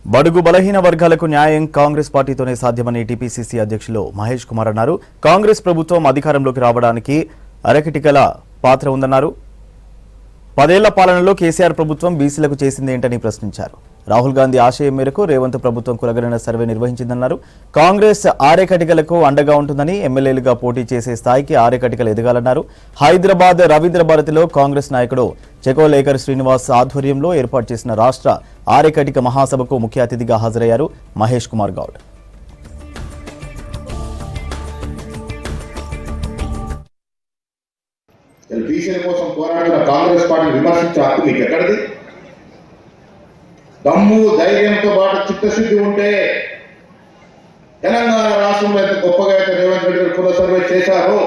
బడుగు బలహీన వర్గాలకు న్యాయం కాంగ్రెస్ పార్టీతోనే సాధ్యమని టీపీసీసీ అధ్యక్షులు మహేష్ కుమార్ అన్నారు. కాంగ్రెస్ ప్రభుత్వం అధికారంలోకి రావడానికి అరకిటికల పాత్ర ఉందన్నారు. 10 ఏళ్ల పాలనలో కేసీఆర్ ప్రభుత్వం బీసీలకు చేసిందేంటని ప్రశ్నించారు. రాహుల్ గాంధీ ఆశయం మేరకు రేవంత్ ప్రభుత్వం కులగణన సర్వే నిర్వహించిందన్నారు. కాంగ్రెస్ ఆరేకటికలకు అండగా ఉంటుందని, ఎమ్మెల్యేలుగా పోటీ చేసే స్థాయికి ఆరేకటికలు ఎదగాలన్నారు. హైదరాబాద్ రవీంద్ర భారతిలో కాంగ్రెస్ నాయకుడు చెకోలేకర్ శ్రీనివాస్ ఆధ్వర్యంలో ఏర్పాటు చేసిన రాష్ట్ర ఆరేకటిక మహాసభకు ముఖ్య అతిథిగా హాజరయ్యారు మహేష్ కుమార్ గౌడ్. బీసీల కోసం పోరాడిన కాంగ్రెస్ పార్టీని విమర్శించే హక్కు మీకు ఎక్కడిది? దమ్ము ధైర్యంతో పాటు చిత్తశుద్ధి ఉంటే తెలంగాణ రాష్ట్రంలో ఎంత గొప్పగా అయితే రేవంత్ రెడ్డి గారు కుల సర్వే చేశారో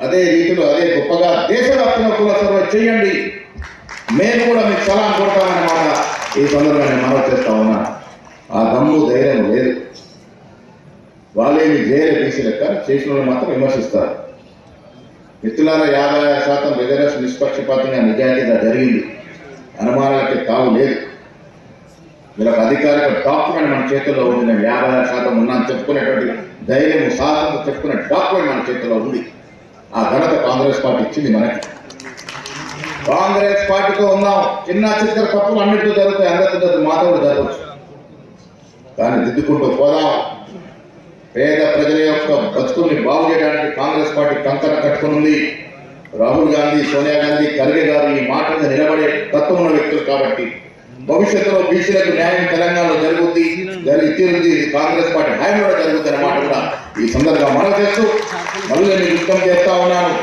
అదే రీతిలో అదే గొప్పగా దేశవ్యాప్తంగా కుల సర్వే చేయండి. మేము కూడా మీకు సలాం కొడతామన్నమాట ఈ సందర్భంగా మనవి చేస్తా ఉన్నా. ఆ దమ్ము ధైర్యం లేదు. వాళ్ళేమి చేయలే బీసీలకు, కానీ చేసిన వాళ్ళు మాత్రం విమర్శిస్తారు. మిత్రులారా, 50% రిజర్వేషన్ నిష్పక్షపాతంగా నిజాయితీగా జరిగింది. అనుమానాలకి తావు లేదు. వీళ్ళకి అధికారిక డాక్యుమెంట్ మన చేతుల్లో ఉంది. నేను 50% ఉన్నాను చెప్పుకునేటువంటి ధైర్యం, సాహసం చెప్పుకునే డాక్యుమెంట్ మన చేతుల్లో ఉంది. ఆ ఘనత కాంగ్రెస్ పార్టీ ఇచ్చింది మనకి. కాంగ్రెస్ పార్టీతో ఉన్నాం. చిన్న చిత్తర తప్పులు అన్నింటితో జరుగుతాయి, అందరితో మాతో జరగవచ్చు. కానీ దిద్దుకుంటూ పోదాం. పేద ప్రజల యొక్క బతుకుల్ని బాగు చేయడానికి కాంగ్రెస్ పార్టీ కంకణ కట్టుకుని రాహుల్ గాంధీ, సోనియా గాంధీ, ఖర్గే గారు ఈ మాట మీద నిలబడే తత్వం ఉన్న వ్యక్తులు కాబట్టి భవిష్యత్తులో బీసీలకు న్యాయం తెలంగాణలో జరుగుద్ది, తీరుద్ది. కాంగ్రెస్ పార్టీ హయాంలో జరుగుతుంది అన్నమాట కూడా ఈ సందర్భంగా మనం చేస్తూ మళ్ళీ నేను యుద్ధం చేస్తా ఉన్నాను.